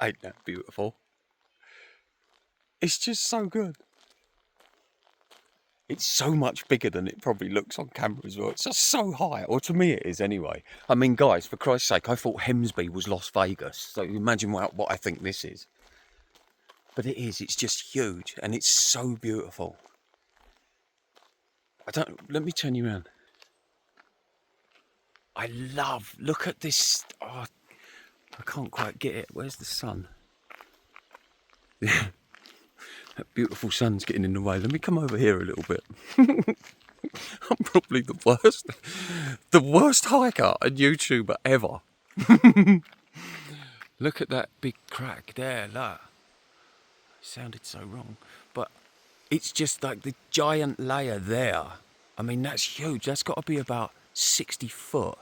Ain't that beautiful? It's just so good. It's so much bigger than it probably looks on camera as well. It's just so high, or to me it is anyway. I mean, guys, for Christ's sake, I thought Hemsby was Las Vegas. So imagine what I think this is. But it is, it's just huge, and it's so beautiful. Let me turn you around. Look at this. Oh, I can't quite get it. Where's the sun? That beautiful sun's getting in the way. Let me come over here a little bit. I'm probably the worst hiker and YouTuber ever. Look at that big crack there, look. It sounded so wrong. But it's just like the giant layer there. I mean, that's huge. That's got to be about 60 foot.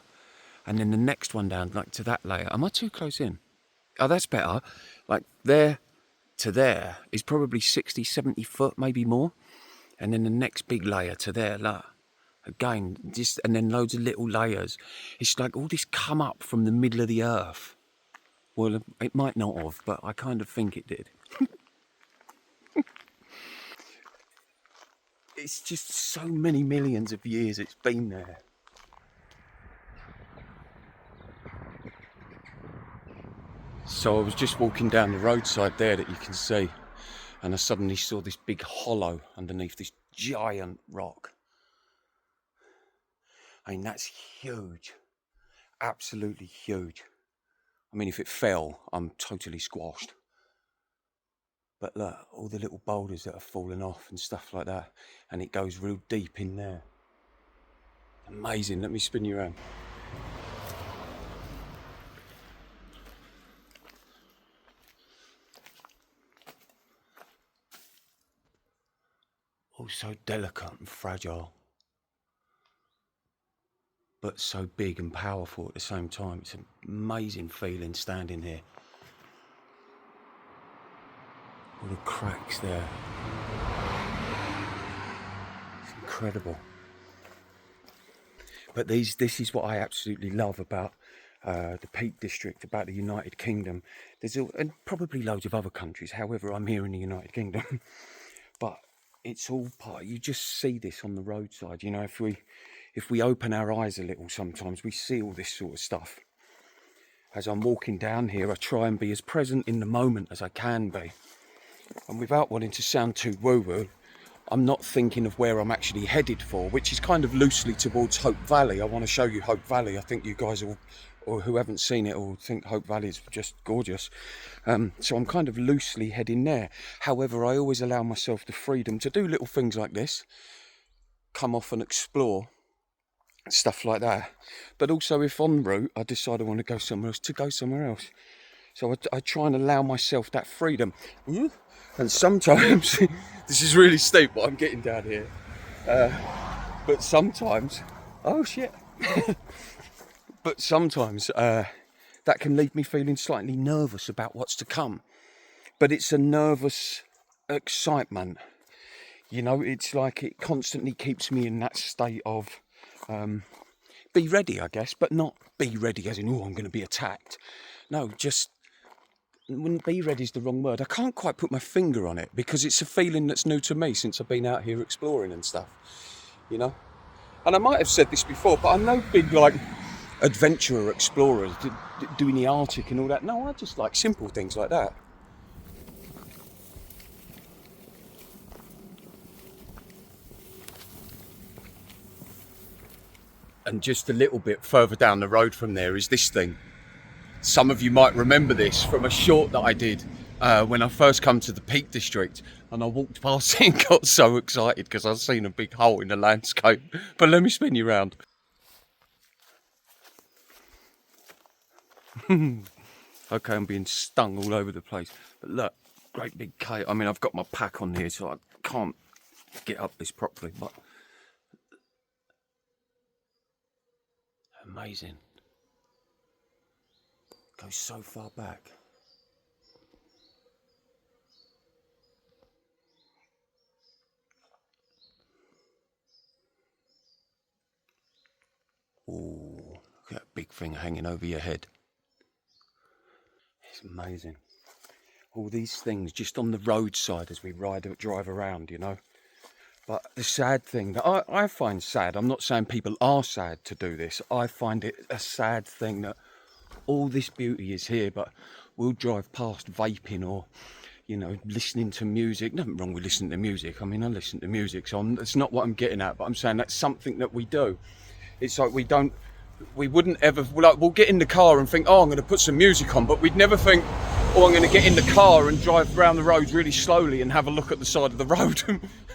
And then the next one down, like to that layer. Am I too close in? Oh, that's better. Like there to there is probably 60, 70 foot, maybe more. And then the next big layer to there, look. Again, just, and then loads of little layers. It's like all this come up from the middle of the earth. Well, it might not have, but I kind of think it did. It's just so many millions of years it's been there. So I was just walking down the roadside there that you can see, and I suddenly saw this big hollow underneath this giant rock. I mean, that's huge. Absolutely huge. I mean, if it fell, I'm totally squashed. But look, all the little boulders that have fallen off and stuff like that. And it goes real deep in there. Amazing. Let me spin you around. All so delicate and fragile. But so big and powerful at the same time. It's an amazing feeling standing here. All the cracks there. It's incredible. But this is what I absolutely love about the Peak District, about the United Kingdom. And probably loads of other countries, however, I'm here in the United Kingdom. But it's all part, you just see this on the roadside. You know, if we open our eyes a little sometimes, we see all this sort of stuff. As I'm walking down here, I try and be as present in the moment as I can be. And without wanting to sound too woo-woo, I'm not thinking of where I'm actually headed for, which is kind of loosely towards Hope Valley. I want to show you Hope Valley. I think you guys all, or who haven't seen it, will think Hope Valley is just gorgeous. So I'm kind of loosely heading there. However, I always allow myself the freedom to do little things like this, come off and explore, stuff like that. But also if en route I decide I want to go somewhere else, to go somewhere else. So I try and allow myself that freedom. And sometimes, this is really steep what I'm getting down here. But sometimes, oh shit. But sometimes that can leave me feeling slightly nervous about what's to come. But it's a nervous excitement. You know, it's like it constantly keeps me in that state of be ready, I guess, but not be ready as in, oh, I'm going to be attacked. No, just, wouldn't be ready is the wrong word. I can't quite put my finger on it because it's a feeling that's new to me since I've been out here exploring and stuff, you know. And I might have said this before, but I'm no big like adventurer explorer doing the Arctic and all that. No, I just like simple things like that. And just a little bit further down the road from there is this thing. Some of you might remember this from a short that I did when I first come to the Peak District, and I walked past it and got so excited because I've seen a big hole in the landscape. But let me spin you around. Okay, I'm being stung all over the place. But look, great big cave. I mean, I've got my pack on here, so I can't get up this properly, but amazing. Goes so far back. Ooh, look at that big thing hanging over your head. It's amazing. all these things just on the roadside as we drive around, you know. But the sad thing that I find sad, I'm not saying people are sad to do this, I find it a sad thing that all this beauty is here, but we'll drive past vaping or, you know, listening to music. Nothing wrong with listening to music. I mean, I listen to music, so that's not what I'm getting at, but I'm saying that's something that we do. It's like we wouldn't ever, like, we'll get in the car and think, oh, I'm going to put some music on, but we'd never think, oh, I'm going to get in the car and drive around the road really slowly and have a look at the side of the road.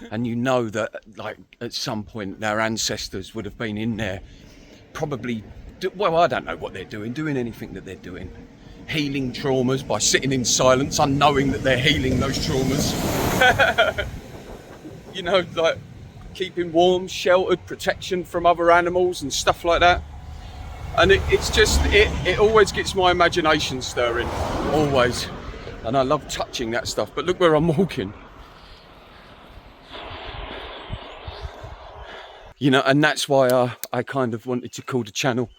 And you know that, like, at some point their ancestors would have been in there, probably, well, I don't know what they're doing anything that they're doing. Healing traumas by sitting in silence, unknowing that they're healing those traumas. You know, like keeping warm, sheltered, protection from other animals and stuff like that. And it's just, it always gets my imagination stirring, always. And I love touching that stuff, but look where I'm walking. You know, and that's why I kind of wanted to call the channel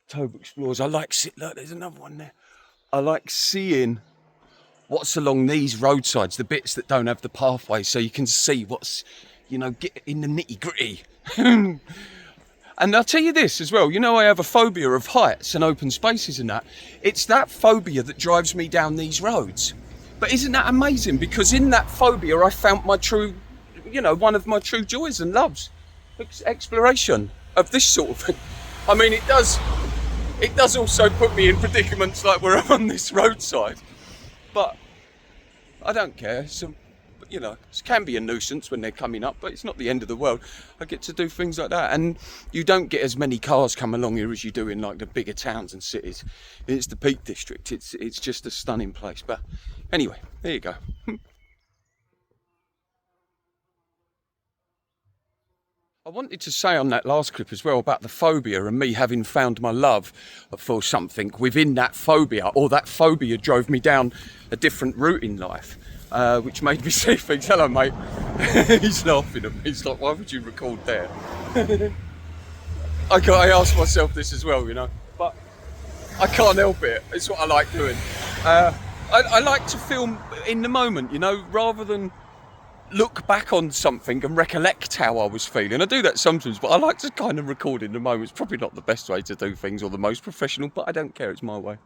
Tobe Explores. I like, look, there's another one there. I like seeing what's along these roadsides, the bits that don't have the pathway, so you can see what's, you know, get in the nitty gritty. And I'll tell you this as well, you know, I have a phobia of heights and open spaces and that. It's that phobia that drives me down these roads. But isn't that amazing? Because in that phobia, I found my true, you know, one of my true joys and loves. Exploration of this sort of thing. I mean, it does also put me in predicaments like where I'm on this roadside. But I don't care. So, you know, it can be a nuisance when they're coming up, but it's not the end of the world. I get to do things like that, and you don't get as many cars come along here as you do in like the bigger towns and cities. It's the Peak District. It's just a stunning place. But anyway, there you go. I wanted to say on that last clip as well about the phobia and me having found my love for something within that phobia, or that phobia drove me down a different route in life. Which made me see things. Hello, mate. He's laughing at me. He's like, why would you record there? I ask myself this as well, you know, but I can't help it. It's what I like doing. I like to film in the moment, you know, rather than look back on something and recollect how I was feeling. I do that sometimes, but I like to kind of record in the moment. It's probably not the best way to do things or the most professional, but I don't care. It's my way.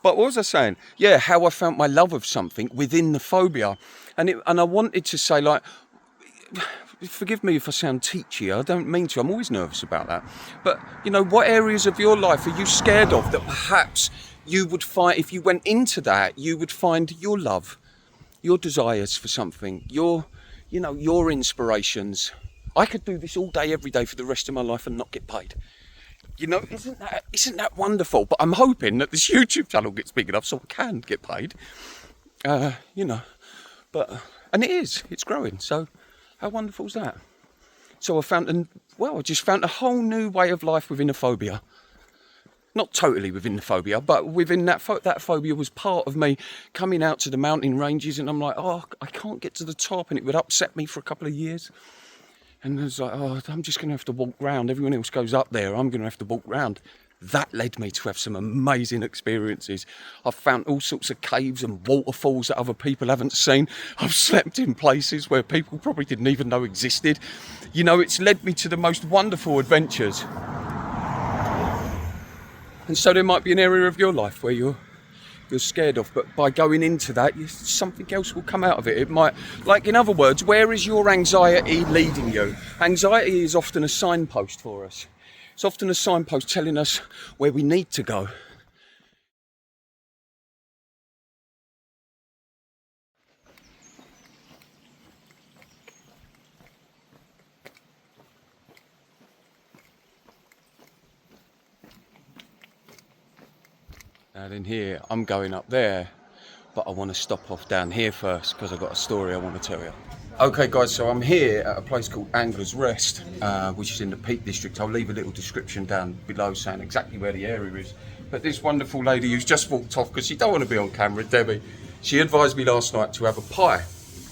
But what was I saying? Yeah, how I found my love of something within the phobia. And I wanted to say, like, forgive me if I sound teachy. I don't mean to. I'm always nervous about that. But, you know, what areas of your life are you scared of that perhaps you would find, if you went into that, you would find your love, your desires for something, your inspirations. I could do this all day, every day for the rest of my life and not get paid. You know, isn't that wonderful? But I'm hoping that this YouTube channel gets big enough so I can get paid. You know, and it's growing. So how wonderful is that? So I just found a whole new way of life within a phobia. Not totally within the phobia, but within that phobia was part of me coming out to the mountain ranges, and I'm like, oh, I can't get to the top, and it would upset me for a couple of years. And I was like, oh, I'm just going to have to walk round. Everyone else goes up there. I'm going to have to walk round. That led me to have some amazing experiences. I've found all sorts of caves and waterfalls that other people haven't seen. I've slept in places where people probably didn't even know existed. You know, it's led me to the most wonderful adventures. And so there might be an area of your life where you're scared of, but by going into that, something else will come out of it. It might, like, in other words, where is your anxiety leading you? Anxiety is often a signpost for us. It's often a signpost telling us where we need to go. Now then here, I'm going up there, but I want to stop off down here first because I've got a story I want to tell you. Okay guys, so I'm here at a place called Angler's Rest, which is in the Peak District. I'll leave a little description down below saying exactly where the area is. But this wonderful lady who's just walked off because she don't want to be on camera, Debbie, she advised me last night to have a pie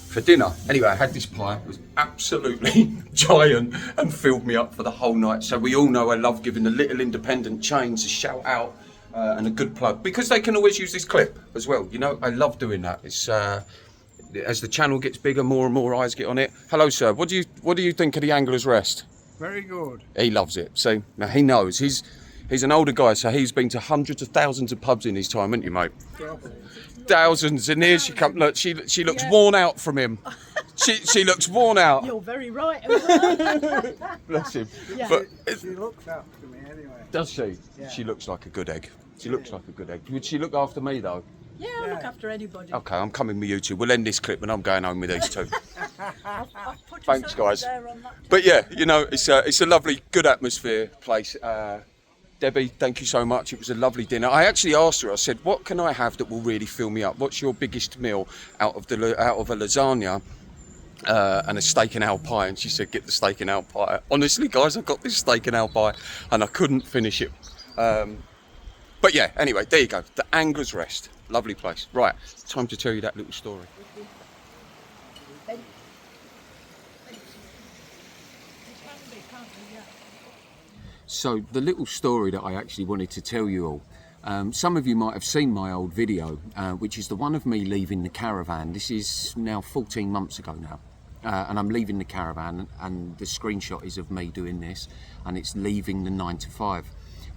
for dinner. Anyway, I had this pie. It was absolutely giant and filled me up for the whole night. So we all know I love giving the little independent chains a shout out and a good plug, because they can always use this clip as well. You know, I love doing that. It's as the channel gets bigger, more and more eyes get on it. Hello, sir. What do you think of the Angler's Rest? Very good. He loves it. See, now he knows. He's an older guy, so he's been to hundreds of thousands of pubs in his time, haven't you, mate? Thousands. And here she comes. Look, she looks worn out from him. She looks worn out. You're very right. Bless him. Yeah. But She looks after me anyway. does she? Yeah. She looks like a good egg. She looks like a good egg. Would she look after me though? Yeah, I'll look after anybody. Okay, I'm coming with you two. We'll end this clip and I'm going home with these two. I've put Thanks, yourself guys. there on that too. But yeah, you know, it's a lovely, good atmosphere place. Debbie, thank you so much. It was a lovely dinner. I actually asked her. I said, "What can I have that will really fill me up? What's your biggest meal out of a lasagna and a steak and ale pie?" And she said, "Get the steak and ale pie." Honestly, guys, I got this steak and ale pie and I couldn't finish it. But yeah, anyway, there you go. The Angler's Rest, lovely place. Right, time to tell you that little story. So the little story that I actually wanted to tell you all, some of you might have seen my old video, which is the one of me leaving the caravan. This is now 14 months ago now, and I'm leaving the caravan, and the screenshot is of me doing this, and it's leaving the 9 to 5.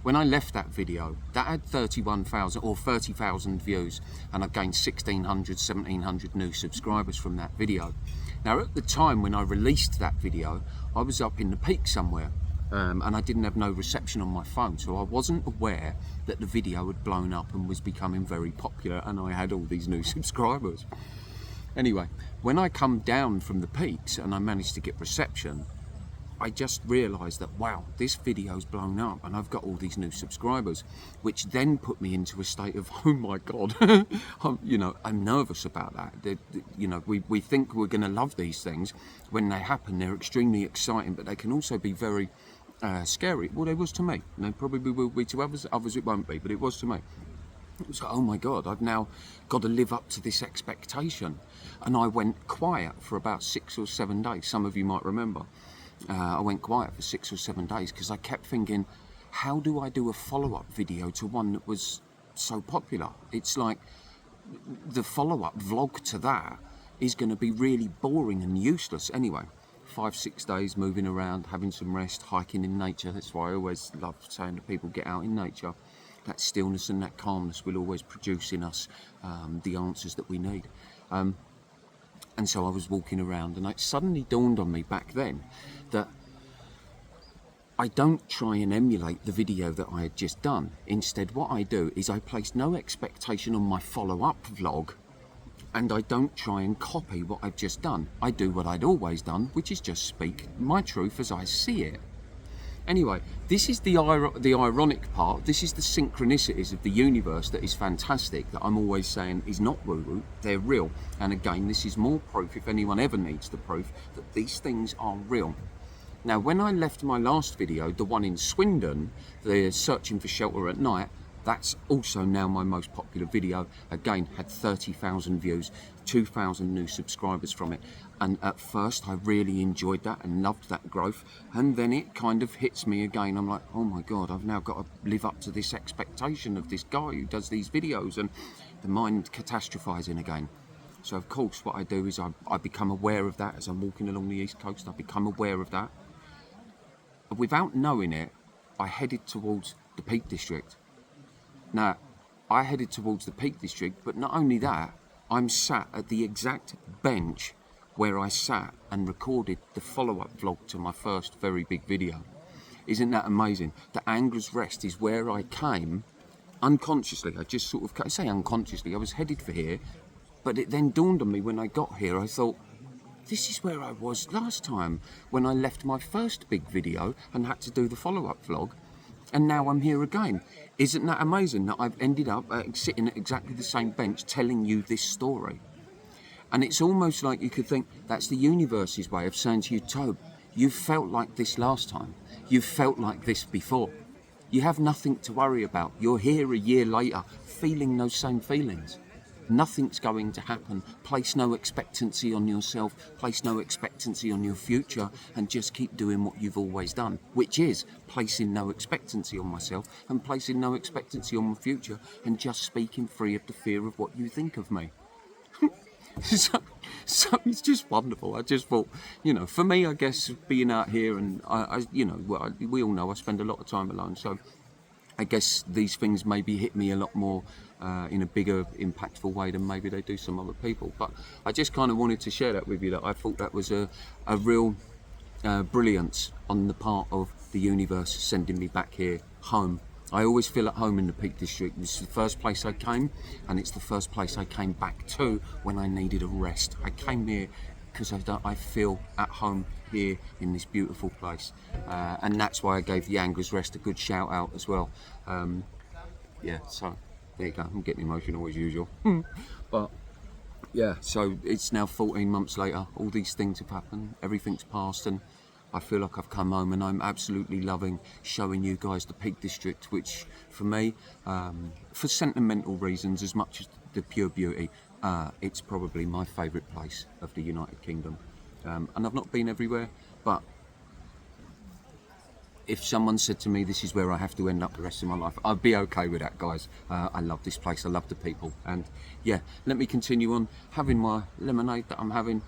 When I left that video, that had 31,000 or 30,000 views, and I gained 1,600, 1,700 new subscribers from that video. Now at the time when I released that video, I was up in the peak somewhere. And I didn't have no reception on my phone, so I wasn't aware that the video had blown up and was becoming very popular and I had all these new subscribers. Anyway, when I come down from the peaks and I managed to get reception, I just realised that, wow, this video's blown up and I've got all these new subscribers, which then put me into a state of, oh my God, I'm nervous about that. We think we're going to love these things. When they happen, they're extremely exciting, but they can also be very scary. Well, they was to me. They probably will be to others. Others it won't be, but it was to me. It was like, oh my God, I've now got to live up to this expectation. And I went quiet for about 6 or 7 days. Some of you might remember. I went quiet for 6 or 7 days because I kept thinking, how do I do a follow-up video to one that was so popular? It's like the follow-up vlog to that is going to be really boring and useless anyway. 5-6 days moving around, having some rest, hiking in nature. That's why I always love saying to people, get out in nature. That stillness and that calmness will always produce in us the answers that we need. And so I was walking around and it suddenly dawned on me back then that I don't try and emulate the video that I had just done. Instead, what I do is I place no expectation on my follow-up vlog, and I don't try and copy what I've just done. I do what I'd always done, which is just speak my truth as I see it. Anyway, this is the ironic part. This is the synchronicities of the universe that is fantastic, that I'm always saying is not woo-woo, they're real. And again, this is more proof, if anyone ever needs the proof, that these things are real. Now, when I left my last video, the one in Swindon, the searching for shelter at night, that's also now my most popular video. Again, had 30,000 views, 2,000 new subscribers from it. And at first I really enjoyed that and loved that growth. And then it kind of hits me again. I'm like, oh my God, I've now got to live up to this expectation of this guy who does these videos, and the mind catastrophizing again. So of course what I do is I become aware of that as I'm walking along the East Coast. I become aware of that. Without knowing it, I headed towards the Peak District. Now, I headed towards the Peak District, but not only that, I'm sat at the exact bench where I sat and recorded the follow-up vlog to my first very big video. Isn't that amazing? The Angler's Rest is where I came unconsciously. I just sort of, I say unconsciously, I was headed for here, but it then dawned on me when I got here, I thought, this is where I was last time when I left my first big video and had to do the follow-up vlog. And now I'm here again. Isn't that amazing that I've ended up sitting at exactly the same bench telling you this story? And it's almost like you could think that's the universe's way of saying to you, Tobe, you felt like this last time. You felt like this before. You have nothing to worry about. You're here a year later feeling those same feelings. Nothing's going to happen. Place no expectancy on yourself, place no expectancy on your future, and just keep doing what you've always done, which is placing no expectancy on myself and placing no expectancy on my future, and just speaking free of the fear of what you think of me. So it's just wonderful. I just thought, you know, for me, I guess being out here, and we all know I spend a lot of time alone, so I guess these things maybe hit me a lot more in a bigger, impactful way than maybe they do some other people. But I just kind of wanted to share that with you, that I thought that was a real brilliance on the part of the universe sending me back here home. I always feel at home in the Peak District. This is the first place I came, and it's the first place I came back to when I needed a rest. I came here because I feel at home here in this beautiful place, and that's why I gave the Anglers Rest a good shout out as well. Yeah, so there you go. I'm getting emotional as usual, but yeah. So it's now 14 months later. All these things have happened. Everything's passed, and I feel like I've come home, and I'm absolutely loving showing you guys the Peak District, which for me, for sentimental reasons as much as the pure beauty, it's probably my favourite place of the United Kingdom. And I've not been everywhere, but if someone said to me this is where I have to end up the rest of my life, I'd be okay with that, guys. I love this place, I love the people, and yeah, let me continue on having my lemonade that I'm having,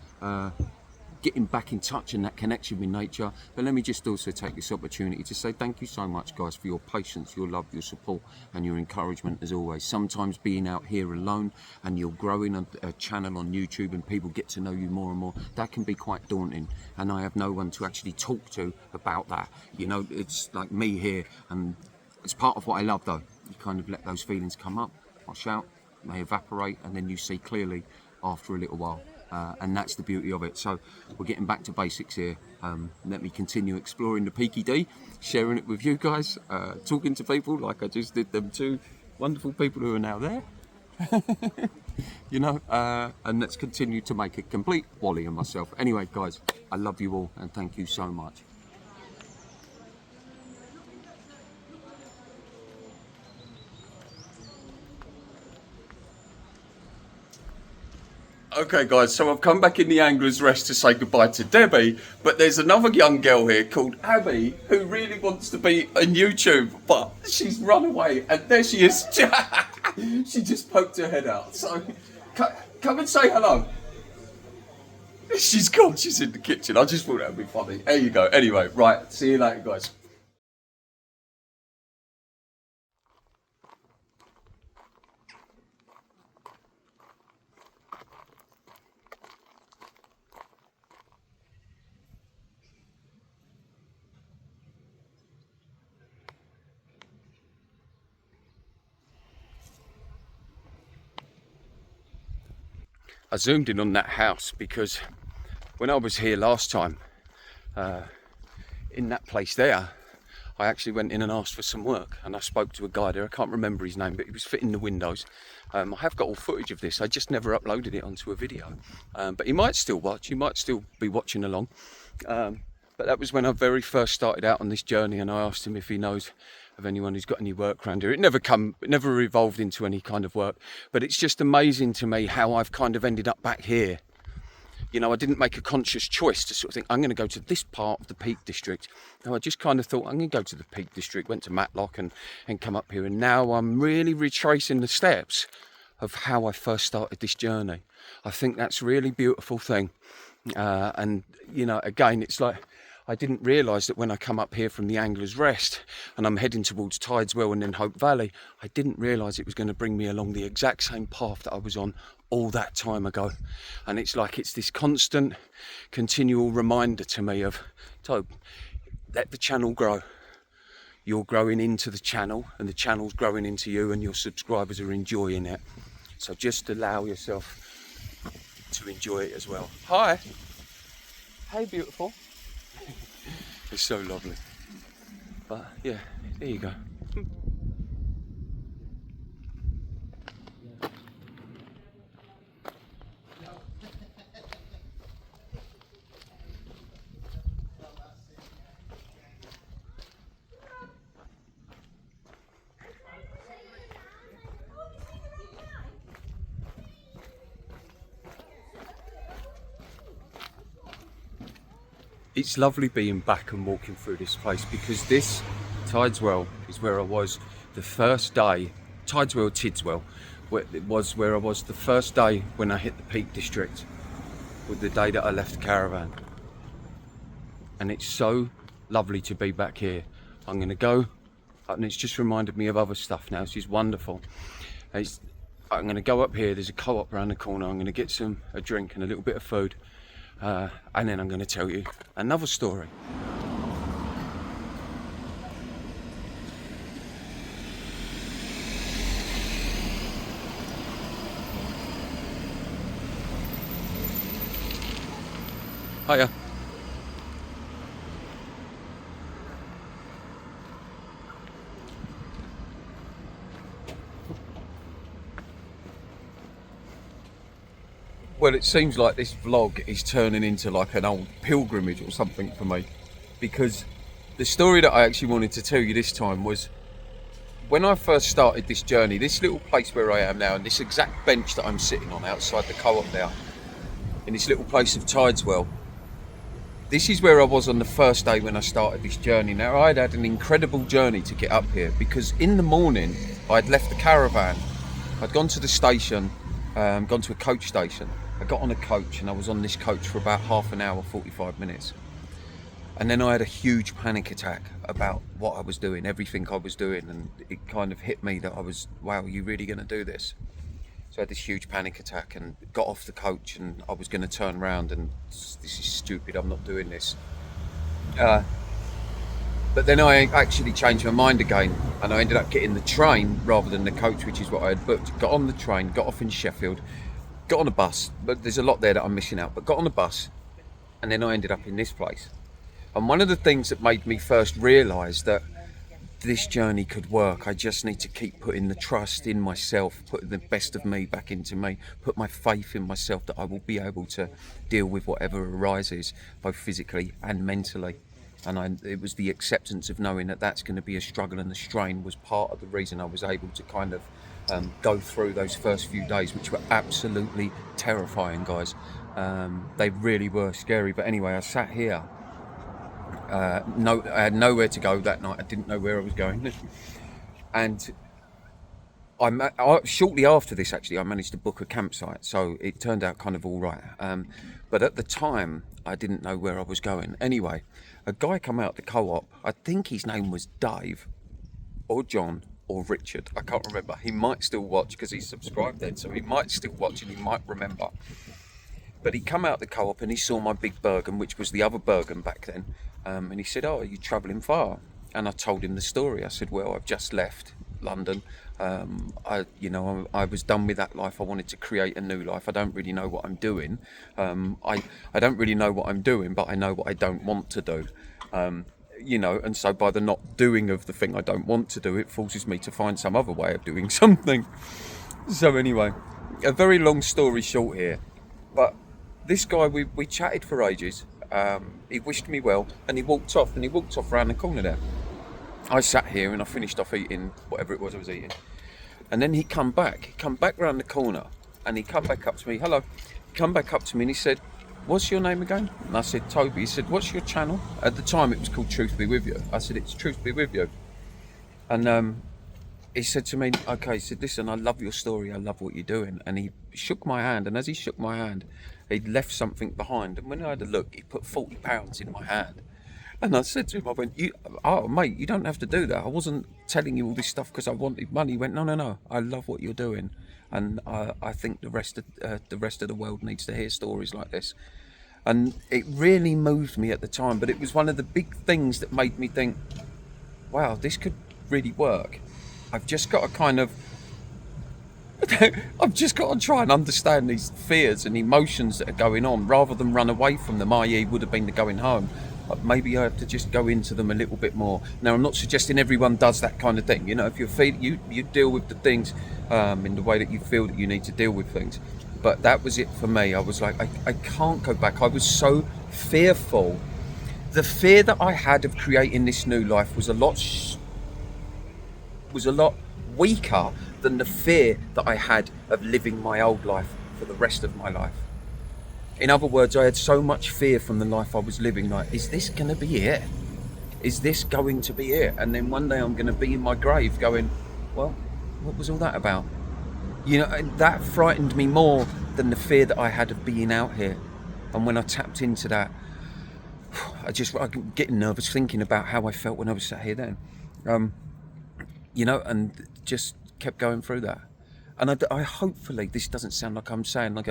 getting back in touch and that connection with nature. But let me just also take this opportunity to say thank you so much, guys, for your patience, your love, your support and your encouragement as always. Sometimes being out here alone and you're growing a channel on YouTube and people get to know you more and more, that can be quite daunting, and I have no one to actually talk to about that. You know, it's like me here, and it's part of what I love though. You kind of let those feelings come up, wash out, they evaporate, and then you see clearly after a little while. And that's the beauty of it. So we're getting back to basics here. Let me continue exploring the Peaky D, sharing it with you guys, talking to people like I just did them two wonderful people who are now there. You know, and let's continue to make a complete Wally of myself. Anyway, guys, I love you all and thank you so much. Okay guys, so I've come back in the Anglers Rest to say goodbye to Debbie, but there's another young girl here called Abby who really wants to be on YouTube, but she's run away, and there she is. She just poked her head out, so come and say hello. She's gone, she's in the kitchen. I just thought that would be funny. There you go. Anyway, right, see you later guys. I zoomed in on that house because when I was here last time, in that place there, I actually went in and asked for some work, and I spoke to a guy there. I can't remember his name, but he was fitting the windows. I have got all footage of this. I just never uploaded it onto a video, but he might still watch. He might still be watching along. But that was when I very first started out on this journey, and I asked him if he knows of anyone who's got any work around here. It never evolved into any kind of work, but it's just amazing to me how I've kind of ended up back here. You know, I didn't make a conscious choice to sort of think, I'm going to go to this part of the Peak District. No, I just kind of thought, I'm going to go to the Peak District, went to Matlock and come up here. And now I'm really retracing the steps of how I first started this journey. I think that's a really beautiful thing. And, you know, again, it's like, I didn't realise that when I come up here from the Anglers Rest and I'm heading towards Tideswell and then Hope Valley, I didn't realise it was going to bring me along the exact same path that I was on all that time ago. And it's like it's this constant, continual reminder to me of, Tobe, let the channel grow. You're growing into the channel and the channel's growing into you, and your subscribers are enjoying it. So just allow yourself to enjoy it as well. Hi. Hey, beautiful. It's so lovely. But yeah, there you go. It's lovely being back and walking through this place, because this Tideswell is where I was the first day. Tideswell, it was where I was the first day when I hit the Peak District, with the day that I left the caravan. And it's so lovely to be back here. I'm going to go, and it's just reminded me of other stuff now. This is wonderful. I'm going to go up here. There's a co-op around the corner. I'm going to get a drink and a little bit of food, and then I'm going to tell you another story. Hiya. Well, it seems like this vlog is turning into like an old pilgrimage or something for me, because the story that I actually wanted to tell you this time was when I first started this journey. This little place where I am now, and this exact bench that I'm sitting on outside the co-op there, in this little place of Tideswell, this is where I was on the first day when I started this journey. Now, I'd had an incredible journey to get up here, because in the morning I'd left the caravan, I'd gone to the station, gone to a coach station. I got on a coach, and I was on this coach for about half an hour, 45 minutes. And then I had a huge panic attack about what I was doing, everything I was doing, and it kind of hit me that I was, wow, are you really going to do this? So I had this huge panic attack and got off the coach, and I was going to turn around and, this is stupid, I'm not doing this. But then I actually changed my mind again, and I ended up getting the train rather than the coach, which is what I had booked. Got on the train, got off in Sheffield, got on a bus, but there's a lot there that I'm missing out, but got on a bus, and then I ended up in this place. And one of the things that made me first realise that this journey could work, I just need to keep putting the trust in myself, put the best of me back into me, put my faith in myself that I will be able to deal with whatever arises, both physically and mentally. And it was the acceptance of knowing that that's going to be a struggle, and the strain was part of the reason I was able to kind of go through those first few days, which were absolutely terrifying, guys. They really were scary. But anyway, I sat here. I had nowhere to go that night. I didn't know where I was going. And shortly after this, actually, I managed to book a campsite. So it turned out kind of all right. But at the time, I didn't know where I was going. Anyway, a guy come out the co-op. I think his name was Dave or John or Richard. I can't remember. He might still watch because he's subscribed then. So he might still watch and he might remember. But he come out the co-op and he saw my big Bergen, which was the other Bergen back then. And he said, oh, are you travelling far? And I told him the story. I said, well, I've just left London. I was done with that life. I wanted to create a new life. I don't really know what I'm doing. I don't really know what I'm doing, but I know what I don't want to do. And so by the not doing of the thing I don't want to do, it forces me to find some other way of doing something. So anyway, a very long story short here, but this guy, we chatted for ages. He wished me well, and he walked off around the corner there. I sat here and I finished off eating whatever it was I was eating. And then he come back round the corner, and he come back up to me. Hello. He come back up to me and he said, what's your name again? And I said, Tobe. He said, what's your channel? At the time it was called Truth Be With You. I said, it's Truth Be With You. And he said to me, okay, he said, listen, I love your story. I love what you're doing. And he shook my hand, and as he shook my hand, he'd left something behind. And when I had a look, he put £40 in my hand. And I said to him, I went, mate, you don't have to do that. I wasn't telling you all this stuff because I wanted money. He went, no, I love what you're doing. And I think the rest of the world needs to hear stories like this. And it really moved me at the time, but it was one of the big things that made me think, wow, this could really work. I've just got to try and understand these fears and emotions that are going on rather than run away from them, i.e. would have been the going home. Maybe I have to just go into them a little bit more. Now, I'm not suggesting everyone does that kind of thing. You know, if you feel you deal with the things in the way that you feel that you need to deal with things. But that was it for me. I was like, I can't go back. I was so fearful. The fear that I had of creating this new life was a lot weaker than the fear that I had of living my old life for the rest of my life. In other words, I had so much fear from the life I was living, like, is this going to be it? Is this going to be it? And then one day I'm going to be in my grave going, well, what was all that about? You know, and that frightened me more than the fear that I had of being out here. And when I tapped into that, I'm getting nervous thinking about how I felt when I was sat here then. You know, and just kept going through that. And I hopefully, this doesn't sound like I'm saying like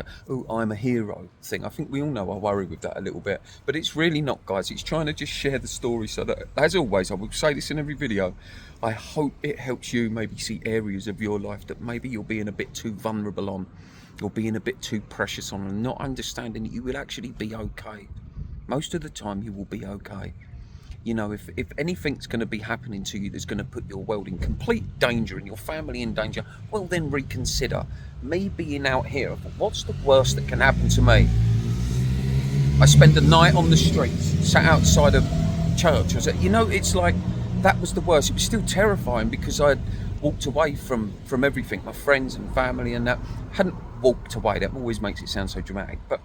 I'm a hero thing. I think we all know I worry with that a little bit, but it's really not, guys. It's trying to just share the story so that, as always, I will say this in every video, I hope it helps you maybe see areas of your life that maybe you're being a bit too vulnerable on, or being a bit too precious on, and not understanding that you will actually be okay. Most of the time you will be okay. You know, if anything's going to be happening to you that's going to put your world in complete danger and your family in danger, well then reconsider. Me being out here, what's the worst that can happen to me? I spend a night on the streets, sat outside a church. You know, it's like, that was the worst. It was still terrifying because I'd walked away from everything, my friends and family and that. Hadn't walked away, that always makes it sound so dramatic, but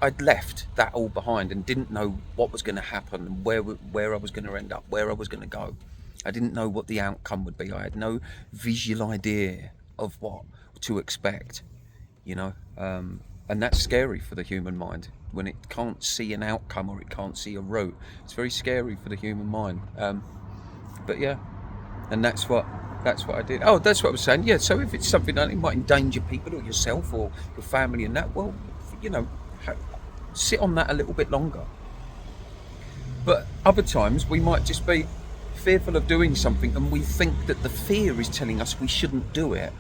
I'd left that all behind and didn't know what was going to happen and where I was going to end up, where I was going to go. I didn't know what the outcome would be. I had no visual idea of what to expect, you know. And that's scary for the human mind when it can't see an outcome or it can't see a route. It's very scary for the human mind. But yeah, and that's what I did. Oh, that's what I was saying. Yeah, so if it's something that might endanger people or yourself or your family and that, well, you know, sit on that a little bit longer. But other times we might just be fearful of doing something and we think that the fear is telling us we shouldn't do it,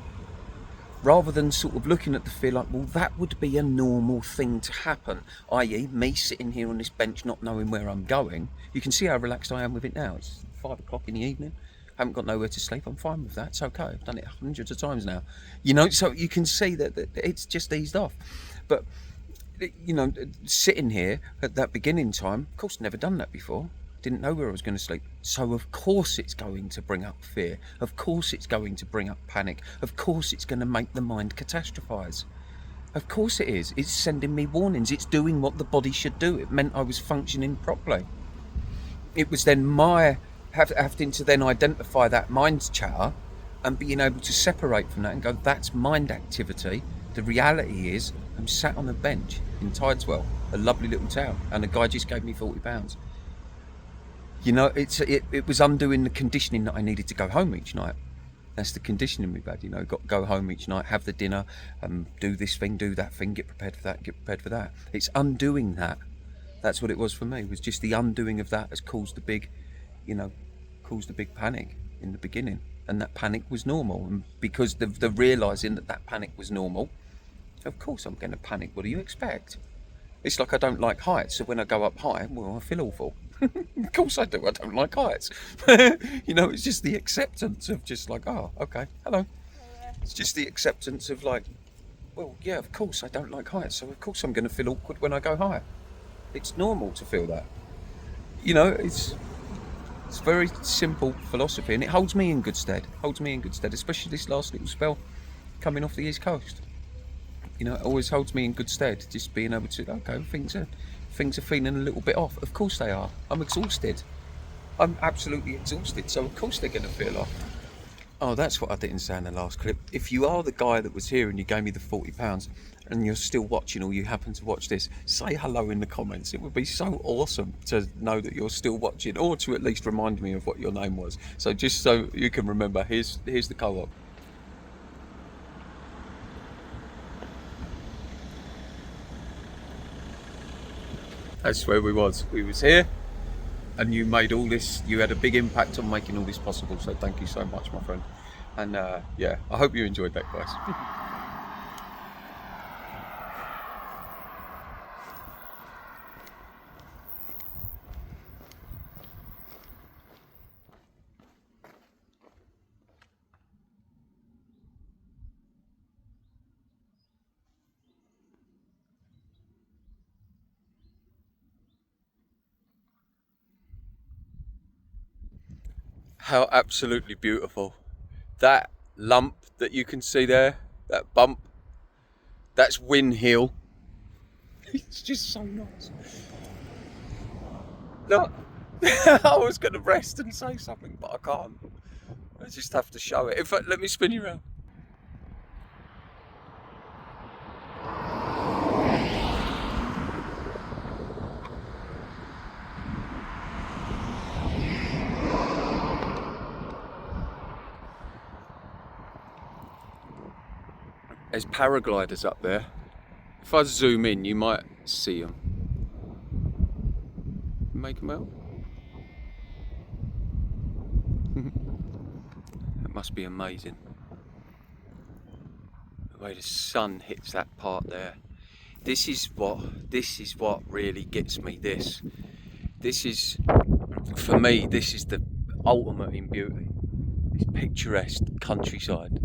rather than sort of looking at the fear like, well, that would be a normal thing to happen, i.e. me sitting here on this bench not knowing where I'm going. You can see how relaxed I am with it now. It's 5 o'clock in the evening. I haven't got nowhere to sleep. I'm fine with that. It's okay. I've done it hundreds of times now. You know, so you can see that it's just eased off. But you know, sitting here at that beginning time, of course, never done that before. Didn't know where I was going to sleep. So of course it's going to bring up fear. Of course it's going to bring up panic. Of course it's going to make the mind catastrophize. Of course it is. It's sending me warnings. It's doing what the body should do. It meant I was functioning properly. It was then my having to then identify that mind chatter and being able to separate from that and go, that's mind activity. The reality is I'm sat on a bench in Tideswell, a lovely little town, and a guy just gave me £40. You know, it was undoing the conditioning that I needed to go home each night. That's the conditioning we've had, you know, got to go home each night, have the dinner, do this thing, do that thing, get prepared for that, get prepared for that. It's undoing that. That's what it was for me. It was just the undoing of that has caused the big, you know, caused the big panic in the beginning. And that panic was normal. And because the realising that panic was normal, of course I'm going to panic. What do you expect? It's like I don't like heights, so when I go up high, well, I feel awful. Of course I do. I don't like heights. You know, it's just the acceptance of just like, oh, okay, hello. It's just the acceptance of like, well, yeah, of course I don't like heights, so of course I'm going to feel awkward when I go high. It's normal to feel that. You know, it's very simple philosophy, and it holds me in good stead. Holds me in good stead, especially this last little spell coming off the East Coast. You know, it always holds me in good stead, just being able to, okay, things are feeling a little bit off. Of course they are. I'm exhausted. I'm absolutely exhausted, so of course they're going to feel off. Oh, that's what I didn't say in the last clip. If you are the guy that was here and you gave me the £40 and you're still watching, or you happen to watch this, say hello in the comments. It would be so awesome to know that you're still watching, or to at least remind me of what your name was. So just so you can remember, here's the co-op. That's where we was here, and you made all this, you had a big impact on making all this possible, so thank you so much, my friend. And yeah, I hope you enjoyed that, guys. How absolutely beautiful. That lump that you can see there, that bump, that's Windhill. It's just so nice. Look, I was going to rest and say something, but I can't. I just have to show it. In fact, let me spin you around. There's paragliders up there. If I zoom in, you might see them. Make them out. That must be amazing. The way the sun hits that part there. This is what really gets me. This is, for me, this is the ultimate in beauty. This picturesque countryside.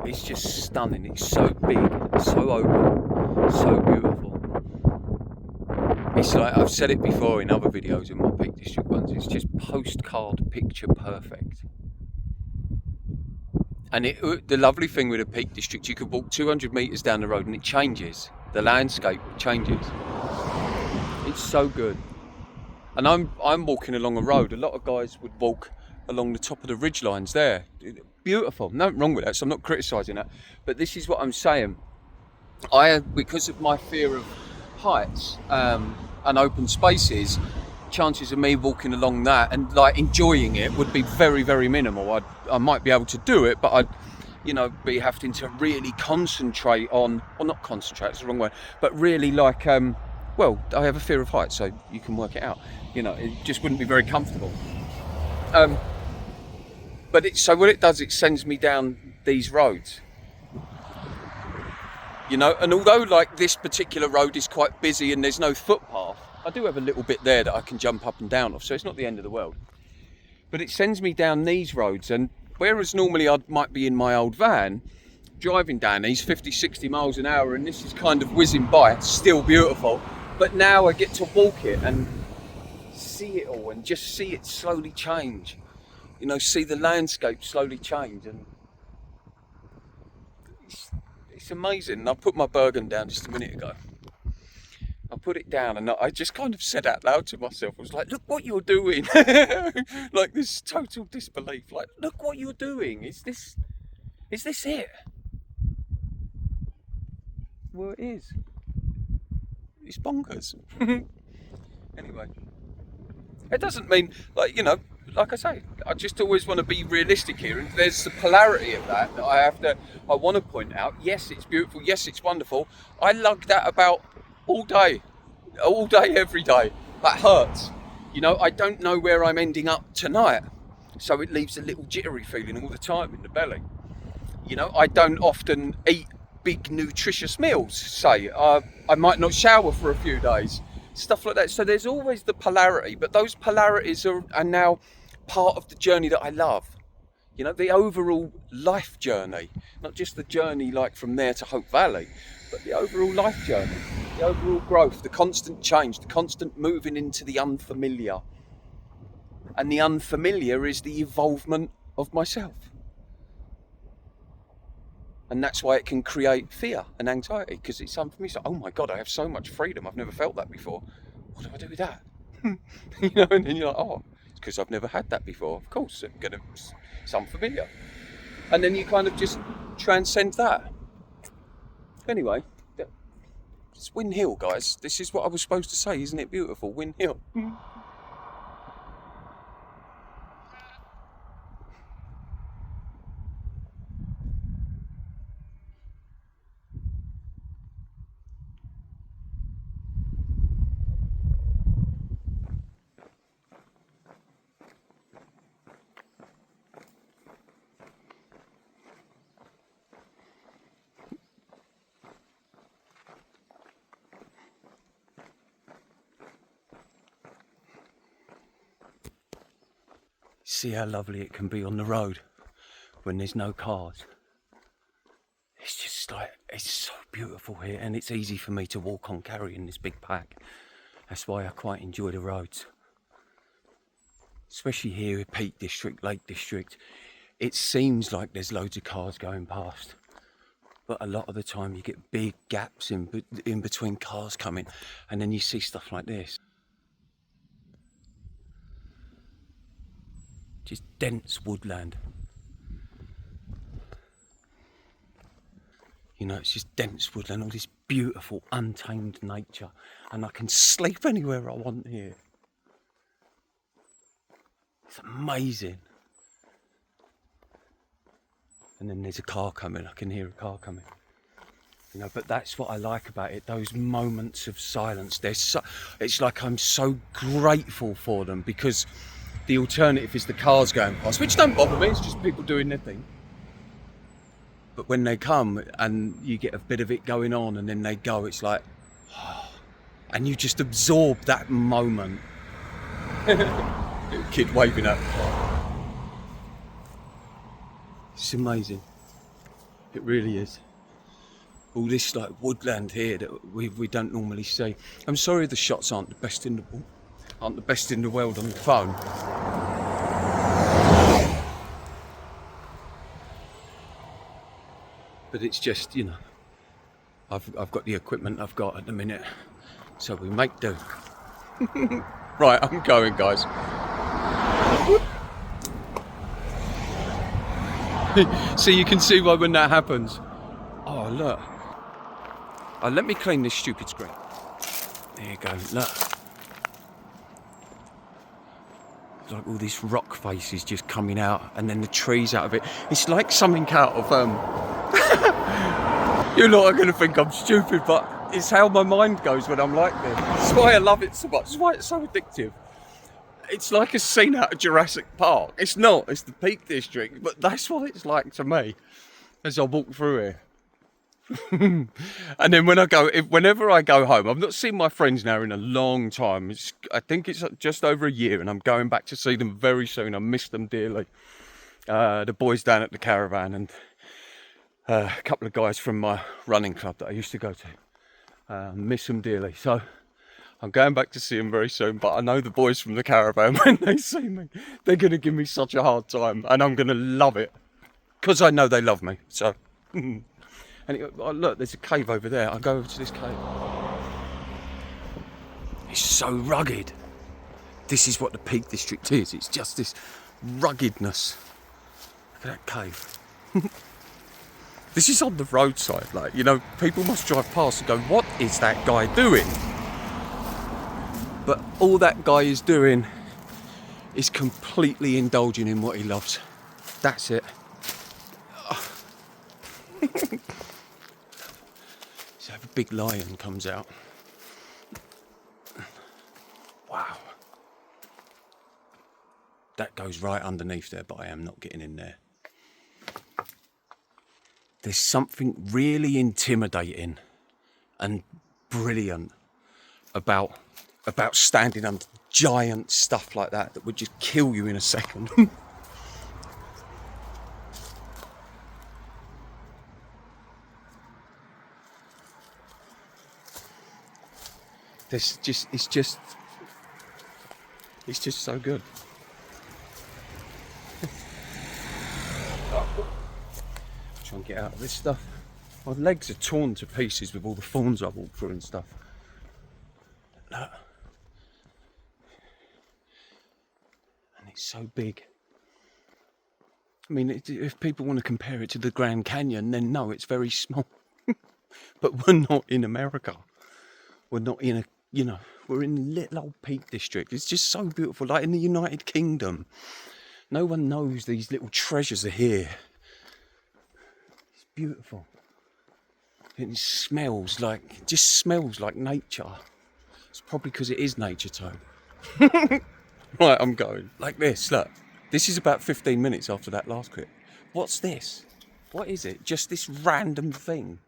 It's just stunning. It's so big, so open, so beautiful. It's like, I've said it before in other videos in my Peak District ones, it's just postcard picture perfect. And the lovely thing with a Peak District, you could walk 200 metres down the road and it changes. The landscape changes. It's so good. And I'm walking along a road. A lot of guys would walk along the top of the ridge lines there. Beautiful. Nothing wrong with that, so I'm not criticising that. But this is what I'm saying. Because of my fear of heights and open spaces, chances of me walking along that and like enjoying it would be very, very minimal. I might be able to do it, but I'd be having to really concentrate on, well, not concentrate, it's the wrong word, but really like well, I have a fear of heights, so you can work it out. It just wouldn't be very comfortable. But so what it does, it sends me down these roads. And although like this particular road is quite busy and there's no footpath, I do have a little bit there that I can jump up and down off, so it's not the end of the world. But it sends me down these roads, and whereas normally I might be in my old van, driving down these 50, 60 miles an hour, and this is kind of whizzing by, it's still beautiful. But now I get to walk it and see it all and just see it slowly change. See the landscape slowly change, and it's amazing. And I put my Bergen down just a minute ago. I put it down and I just kind of said out loud to myself, I was like, look what you're doing. Like this total disbelief, like, look what you're doing. Is this it? Well, it is. It's bonkers. Anyway, it doesn't mean, like I say, I just always want to be realistic here, and there's the polarity of that I want to point out. Yes, it's beautiful. Yes, it's wonderful. I lug that about all day, every day. That hurts. I don't know where I'm ending up tonight, so it leaves a little jittery feeling all the time in the belly. I don't often eat big nutritious meals, say. I might not shower for a few days, stuff like that. So there's always the polarity, but those polarities are now part of the journey that I love. The overall life journey, not just the journey like from there to Hope Valley, but the overall life journey, the overall growth, the constant change, the constant moving into the unfamiliar. And the unfamiliar is the evolvement of myself. And that's why it can create fear and anxiety, because it's unfamiliar. So, oh my God, I have so much freedom. I've never felt that before. What do I do with that? And then you're like, oh, it's because I've never had that before. Of course, it's unfamiliar. And then you kind of just transcend that. Anyway, it's Windhill, guys. This is what I was supposed to say. Isn't it beautiful? Windhill. See how lovely it can be on the road when there's no cars. It's just like, it's so beautiful here, and it's easy for me to walk on carrying this big pack. That's why I quite enjoy the roads. Especially here in Peak District, Lake District. It seems like there's loads of cars going past, but a lot of the time you get big gaps in between cars coming, and then you see stuff like this. Just dense woodland. You know, it's just dense woodland, all this beautiful, untamed nature, and I can sleep anywhere I want here. It's amazing. And then there's a car coming, I can hear a car coming. You know, but that's what I like about it, those moments of silence. It's like I'm so grateful for them, because the alternative is the cars going past, which don't bother me, it's just people doing their thing. But when they come and you get a bit of it going on and then they go, it's like, oh, and you just absorb that moment. Little kid waving at. It's amazing. It really is. All this like woodland here that we don't normally see. I'm sorry the shots aren't the best in the world on the phone. But it's just, you know, I've got the equipment I've got at the minute, so we make do. Right, I'm going, guys. So you can see why when that happens. Oh, look. Oh, let me clean this stupid screen. There you go, look. It's like all these rock faces just coming out, and then the trees out of it. It's like something out of you lot are going to think I'm stupid, but it's how my mind goes when I'm like this. That's why I love it so much. That's why it's so addictive. It's like a scene out of Jurassic Park. It's not, it's the Peak District, but that's what it's like to me as I walk through here. And then whenever I go home, I've not seen my friends now in a long time. I think it's just over a year, and I'm going back to see them very soon. I miss them dearly. The boys down at the caravan, and a couple of guys from my running club that I used to go to. Miss them dearly. So I'm going back to see them very soon, but I know the boys from the caravan, when they see me, they're going to give me such a hard time, and I'm going to love it, because I know they love me. So, and look, there's a cave over there. I'll go over to this cave. It's so rugged. This is what the Peak District is. It's just this ruggedness. Look at that cave. This is on the roadside, like, you know, people must drive past and go, what is that guy doing? But all that guy is doing is completely indulging in what he loves. That's it. So a big lion comes out. Wow. That goes right underneath there, but I am not getting in there. There's something really intimidating and brilliant about standing under giant stuff like that would just kill you in a second. It's just so good. Try and get out of this stuff. My legs are torn to pieces with all the thorns I walk through and stuff. Look. And it's so big. I mean, if people want to compare it to the Grand Canyon, then no, it's very small. But we're not in America. We're not in we're in little old Peak District. It's just so beautiful, like in the United Kingdom. No one knows these little treasures are here. It's beautiful. It smells like nature. It's probably because it is nature, Tobe. Right, I'm going. Like this, look. This is about 15 minutes after that last clip. What's this? What is it? Just this random thing.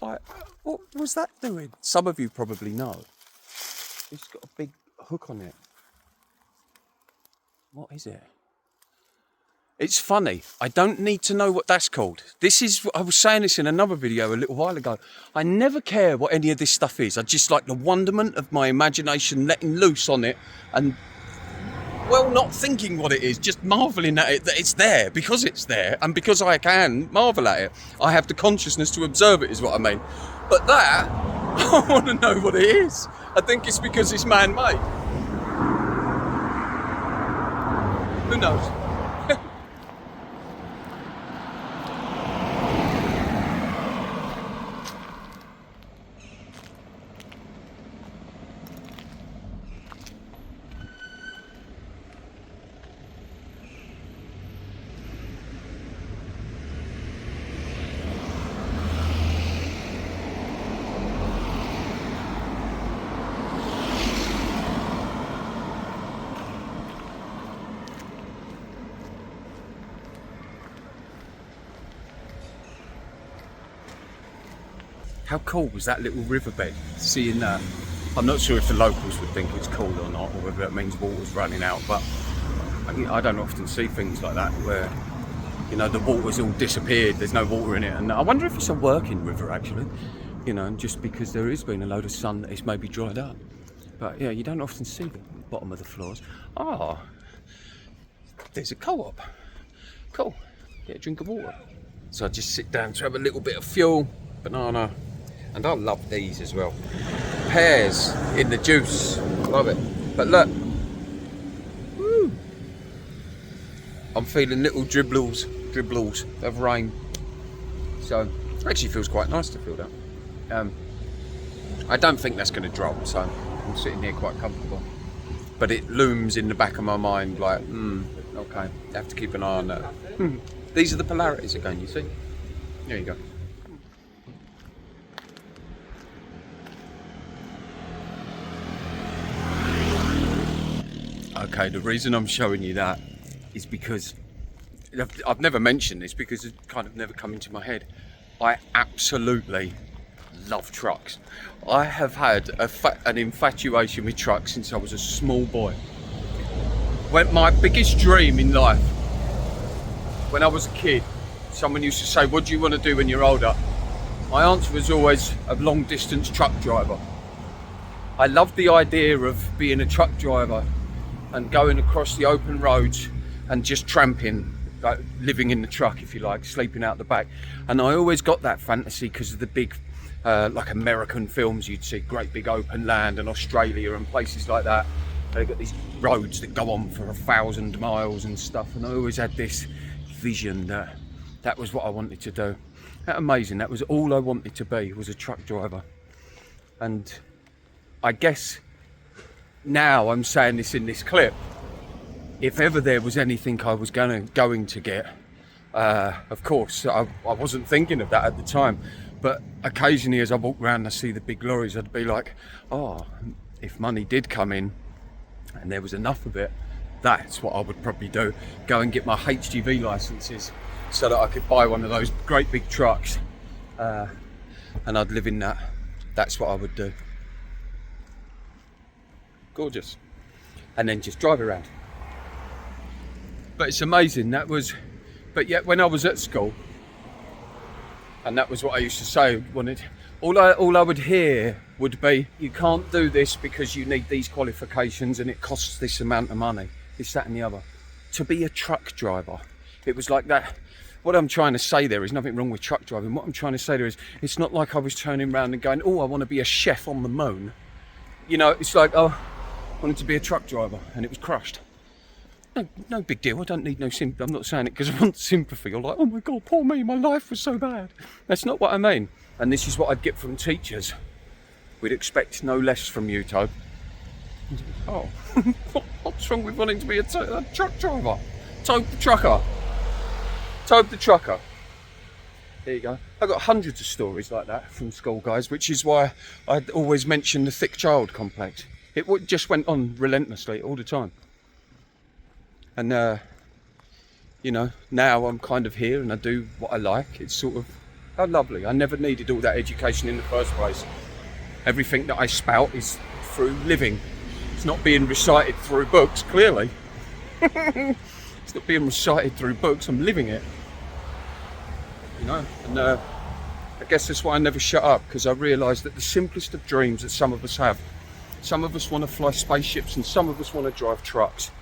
Like, what was that doing? Some of you probably know. It's got a big hook on it. What is it? It's funny. I don't need to know what that's called. I was saying this in another video a little while ago. I never care what any of this stuff is. I just like the wonderment of my imagination letting loose on it. And well, not thinking what it is, just marvelling at it, that it's there, because it's there, and because I can marvel at it. I have the consciousness to observe it, is what I mean. But that, I want to know what it is. I think it's because it's man-made. Who knows? How cool was that little riverbed? Seeing that, I'm not sure if the locals would think it's cool or not, or whether it means water's running out, but I don't often see things like that where, you know, the water's all disappeared, there's no water in it, and I wonder if it's a working river actually, you know, and just because there has been a load of sun that it's maybe dried up. But yeah, you don't often see the bottom of the floors. Ah, there's a co-op. Cool, get a drink of water. So I just sit down to have a little bit of fuel, banana, and I love these as well. Pears in the juice, love it. But look, woo, I'm feeling little dribbles of rain. So it actually feels quite nice to feel that. I don't think that's going to drop, so I'm sitting here quite comfortable. But it looms in the back of my mind like, okay, I have to keep an eye on that. These are the polarities again, you see? There you go. Okay, the reason I'm showing you that is because I've never mentioned this because it kind of never come into my head. I absolutely love trucks. I have had an infatuation with trucks since I was a small boy. When my biggest dream in life, when I was a kid, someone used to say, what do you want to do when you're older? My answer was always a long distance truck driver. I loved the idea of being a truck driver and going across the open roads and just tramping, like living in the truck, if you like, sleeping out the back. And I always got that fantasy because of the big, like American films you'd see, great big open land, and Australia and places like that. They've got these roads that go on for 1,000 miles and stuff. And I always had this vision that that was what I wanted to do. That amazing, that was all I wanted to be, was a truck driver. And I guess now I'm saying this in this clip, if ever there was anything I was going to get, of course, I wasn't thinking of that at the time, but occasionally as I walk around and I see the big lorries, I'd be like, oh, if money did come in and there was enough of it, that's what I would probably do. Go and get my HGV licenses so that I could buy one of those great big trucks, and I'd live in that. That's what I would do. Gorgeous. And then just drive around. But it's amazing, but yet when I was at school, and that was what I used to say, all I would hear would be, you can't do this because you need these qualifications and it costs this amount of money, this, that and the other. To be a truck driver, it was like that. What I'm trying to say there is nothing wrong with truck driving. What I'm trying to say there is, it's not like I was turning around and going, oh, I want to be a chef on the moon. You know, it's like, oh, I wanted to be a truck driver and it was crushed. No big deal. I don't need no sympathy. I'm not saying it because I want sympathy. Or like, oh my God, poor me, my life was so bad. That's not what I mean. And this is what I'd get from teachers. We'd expect no less from you, Tobe. Oh, what's wrong with wanting to be a truck driver? Tobe the trucker. Tobe the trucker. There you go. I've got hundreds of stories like that from school, guys, which is why I always mention the thick child complex. It just went on relentlessly all the time. And, you know, now I'm kind of here and I do what I like. It's sort of, how lovely. I never needed all that education in the first place. Everything that I spout is through living. It's not being recited through books, clearly. It's not being recited through books, I'm living it. You know, and I guess that's why I never shut up, because I realised that the simplest of dreams that some of us have, some of us want to fly spaceships and some of us want to drive trucks.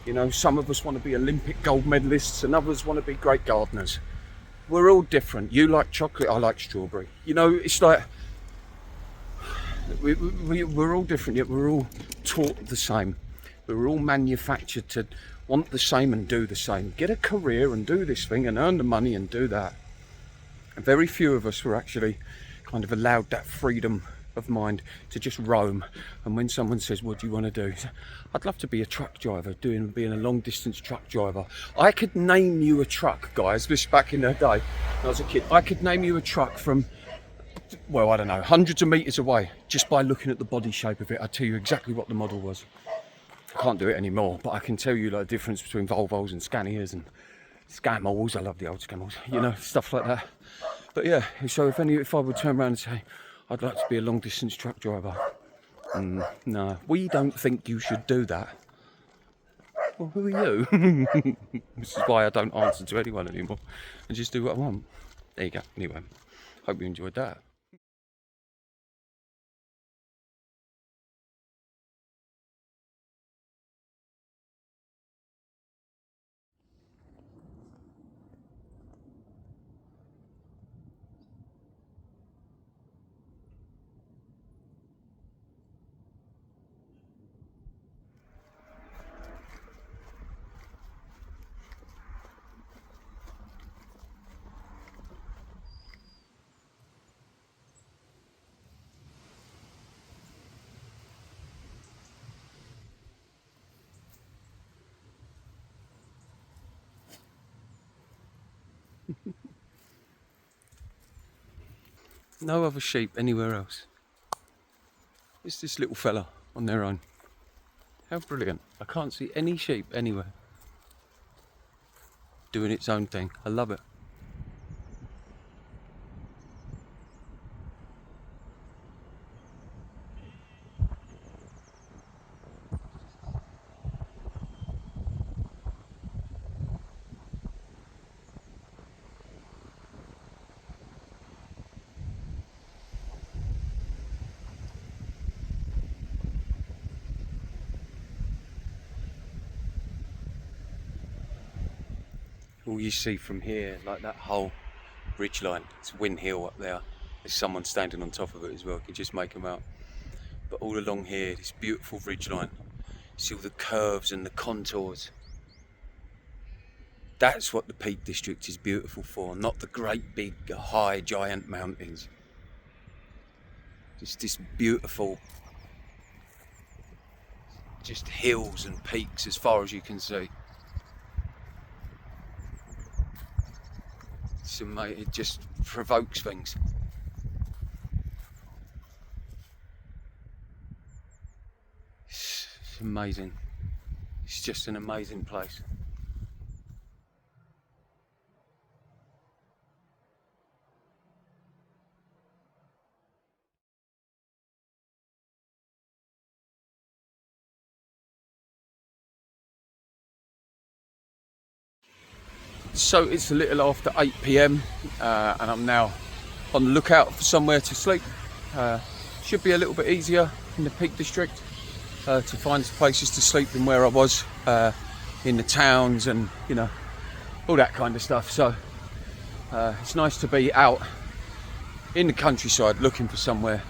You know, some of us want to be Olympic gold medalists and others want to be great gardeners. We're all different. You like chocolate, I like strawberry. You know, it's like we're all different, yet we're all taught the same. We're all manufactured to want the same and do the same. Get a career and do this thing and earn the money and do that. And very few of us were actually kind of allowed that freedom of mind to just roam. And when someone says, what do you want to do? I'd love to be a truck driver, being a long distance truck driver. I could name you a truck, guys, this back in the day when I was a kid. I could name you a truck from, well, I don't know, hundreds of meters away, just by looking at the body shape of it. I'd tell you exactly what the model was. I can't do it anymore, but I can tell you like, the difference between Volvos and Scanias and Scamals. I love the old Scamals, you know, stuff like that. But yeah, so if I would turn around and say, I'd like to be a long distance truck driver. No, we don't think you should do that. Well, who are you? This is why I don't answer to anyone anymore and just do what I want. There you go. Anyway, hope you enjoyed that. No other sheep anywhere else. It's this little fella on their own. How brilliant. I can't see any sheep anywhere. Doing its own thing. I love it. All you see from here, like that whole ridge line, it's Windhill up there. There's someone standing on top of it as well, you can just make them out. But all along here, this beautiful ridge line, see all the curves and the contours. That's what the Peak District is beautiful for, not the great big high giant mountains. Just this beautiful, just hills and peaks as far as you can see. It just provokes things. It's amazing. It's just an amazing place. So it's a little after 8 p.m. And I'm now on the lookout for somewhere to sleep. Should be a little bit easier in the Peak District to find places to sleep than where I was in the towns and, you know, all that kind of stuff. So it's nice to be out in the countryside looking for somewhere.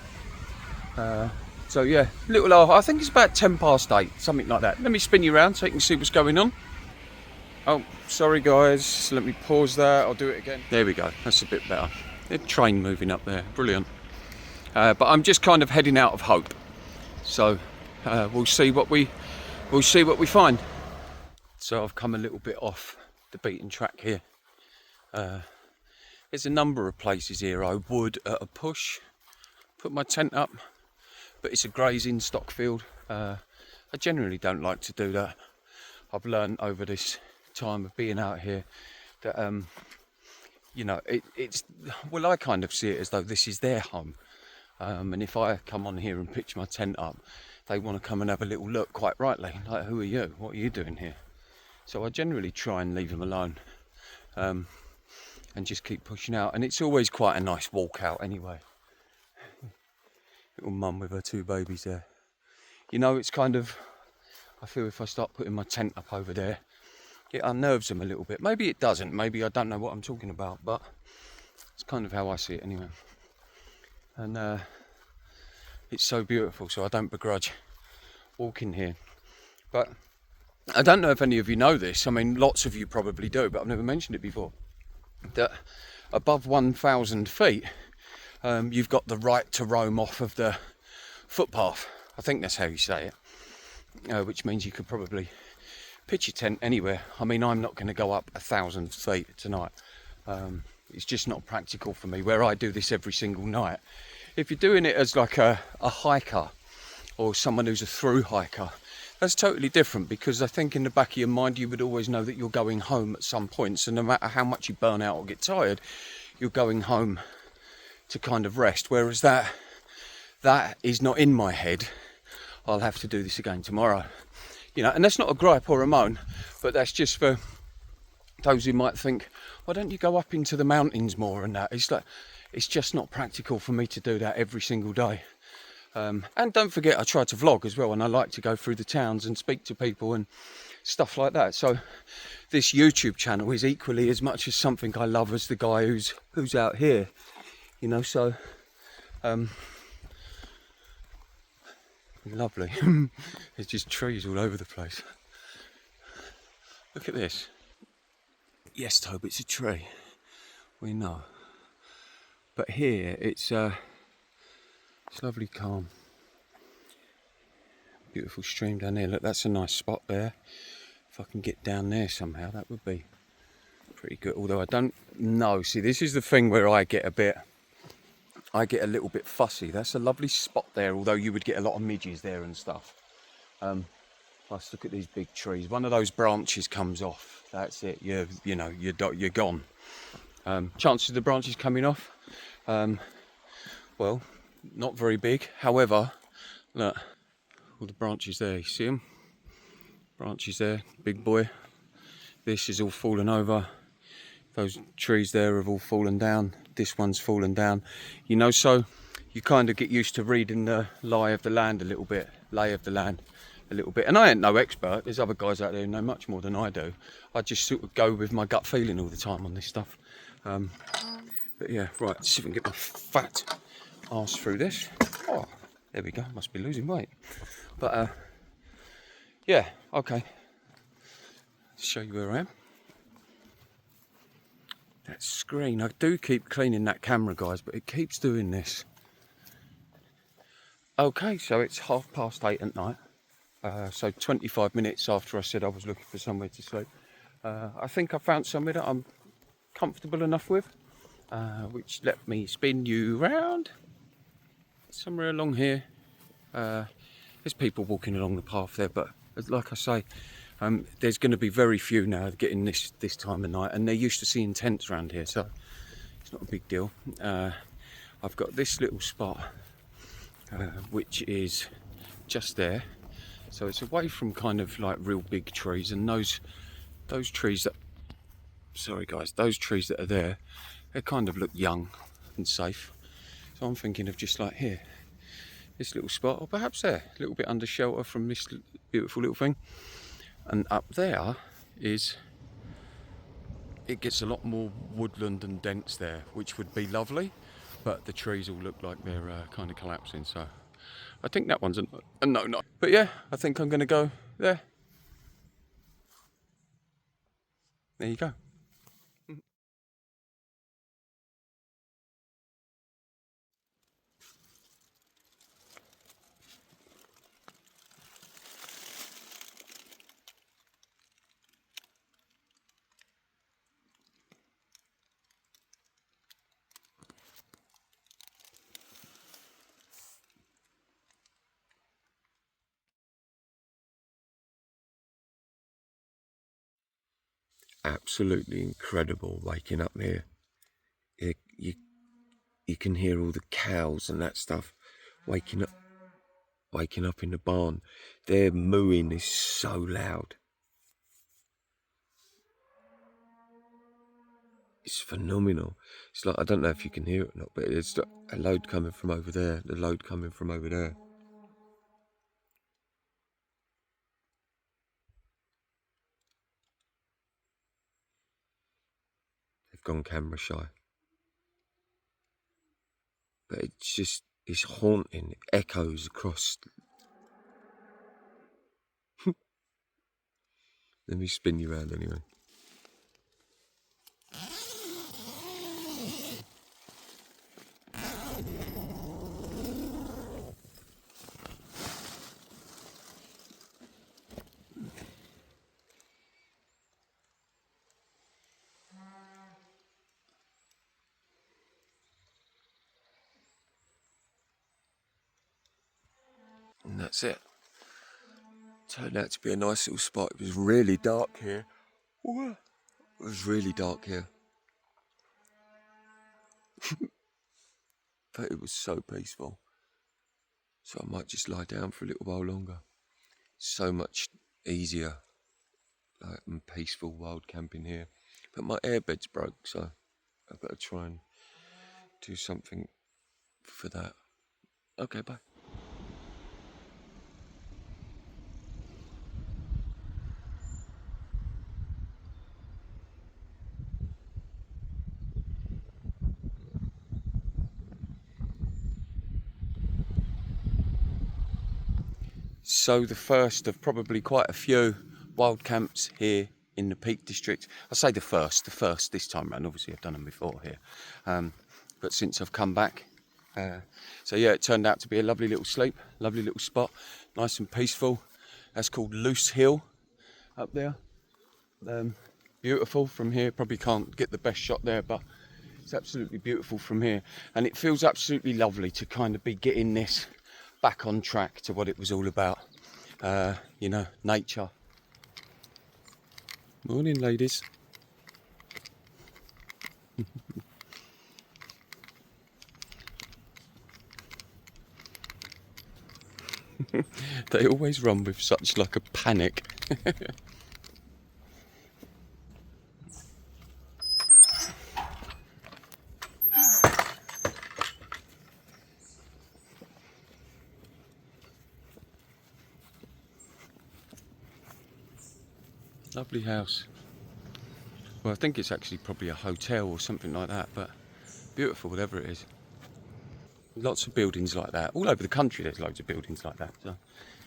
So yeah, little off. I think it's about 10 past 8, something like that. Let me spin you around so you can see what's going on. Oh, sorry guys, let me pause that, I'll do it again. There we go, that's a bit better. The train moving up there, brilliant. But I'm just kind of heading out of hope. So we'll see what we find. So I've come a little bit off the beaten track here. There's a number of places here I would at a push put my tent up, but it's a grazing stock field. I generally don't like to do that. I've learned over this time of being out here that you know, it's well, I kind of see it as though this is their home, and if I come on here and pitch my tent up, they want to come and have a little look, quite rightly, like, who are you, what are you doing here? So I generally try and leave them alone, and just keep pushing out, and it's always quite a nice walk out anyway. Little mum with her 2 babies there. You know, it's kind of, I feel if I start putting my tent up over there, it unnerves them a little bit. Maybe it doesn't. Maybe I don't know what I'm talking about, but it's kind of how I see it anyway. And it's so beautiful, so I don't begrudge walking here. But I don't know if any of you know this. I mean, lots of you probably do, but I've never mentioned it before. That above 1,000 feet, you've got the right to roam off of the footpath. I think that's how you say it, which means you could probably pitch your tent anywhere. I mean, I'm not going to go up 1,000 feet tonight. It's just not practical for me, where I do this every single night. If you're doing it as like a hiker or someone who's a through hiker, that's totally different, because I think in the back of your mind you would always know that you're going home at some point. So no matter how much you burn out or get tired, you're going home to kind of rest. Whereas that is not in my head. I'll have to do this again tomorrow. You know, and that's not a gripe or a moan, but that's just for those who might think, why don't you go up into the mountains more and that? It's like, it's just not practical for me to do that every single day. And don't forget, I try to vlog as well, and I like to go through the towns and speak to people and stuff like that. So this YouTube channel is equally as much as something I love as the guy who's out here, you know. So lovely. There's just trees all over the place. Look at this. Yes, Tobe, it's a tree. We know. But here it's lovely, calm. Beautiful stream down there. Look, that's a nice spot there. If I can get down there somehow, that would be pretty good. Although I don't know. See, this is the thing where I get a little bit fussy. That's a lovely spot there, although you would get a lot of midges there and stuff. Plus, look at these big trees. One of those branches comes off. That's it. You're gone. Chances of the branches coming off, well, not very big. However, look, all the branches there. You see them? Branches there, big boy. This is all fallen over. Those trees there have all fallen down. This one's fallen down. You know, so you kind of get used to reading the lay of the land a little bit. And I ain't no expert. There's other guys out there who know much more than I do. I just sort of go with my gut feeling all the time on this stuff. But yeah, right, let's see if we can get my fat arse through this. Oh, there we go. Must be losing weight. But yeah, okay. Let's show you where I am. That screen, I do keep cleaning that camera, guys, but it keeps doing this. Okay, so it's 8:30 at night. So 25 minutes after I said I was looking for somewhere to sleep. I think I found somewhere that I'm comfortable enough with, which let me spin you round. Somewhere along here. There's people walking along the path there, but like I say, there's going to be very few now getting this time of night, and they're used to seeing tents around here, so it's not a big deal. I've got this little spot, which is just there, so it's away from kind of like real big trees, and those trees that, sorry guys, those trees that are there, they kind of look young and safe. So I'm thinking of just like here, this little spot, or perhaps there, a little bit under shelter from this beautiful little thing. And up there is, it gets a lot more woodland and dense there, which would be lovely, but the trees all look like they're kind of collapsing, so I think that one's a no. But yeah, I think I'm going to go there. There you go. Absolutely incredible waking up here. You can hear all the cows and that stuff waking up in the barn. Their mooing is so loud. It's phenomenal. It's like, I don't know if you can hear it or not, but it's a load coming from over there, the load coming from over there. We've gone camera shy. But it's haunting. It echoes across. Let me spin you around anyway. And that's it. Turned out to be a nice little spot. It was really dark here. It was really dark here. But it was so peaceful. So I might just lie down for a little while longer. So much easier and peaceful wild camping here. But my airbed's broke, so I've got to try and do something for that. Okay, bye. So the first of probably quite a few wild camps here in the Peak District. I say the first this time around. Obviously I've done them before here, but since I've come back, so yeah, it turned out to be a lovely little sleep, lovely little spot, nice and peaceful. That's called Loose Hill up there. Beautiful from here. Probably can't get the best shot there, but it's absolutely beautiful from here, and it feels absolutely lovely to kind of be getting this back on track to what it was all about. You know, nature. Morning, ladies. They always run with such like a panic. Lovely house. Well, I think it's actually probably a hotel or something like that, but beautiful, whatever it is. Lots of buildings like that. All over the country there's loads of buildings like that. So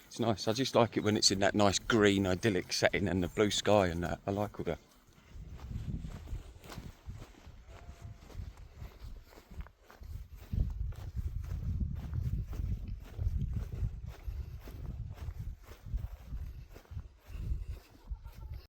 it's nice. I just like it when it's in that nice green idyllic setting and the blue sky and that. I like all that.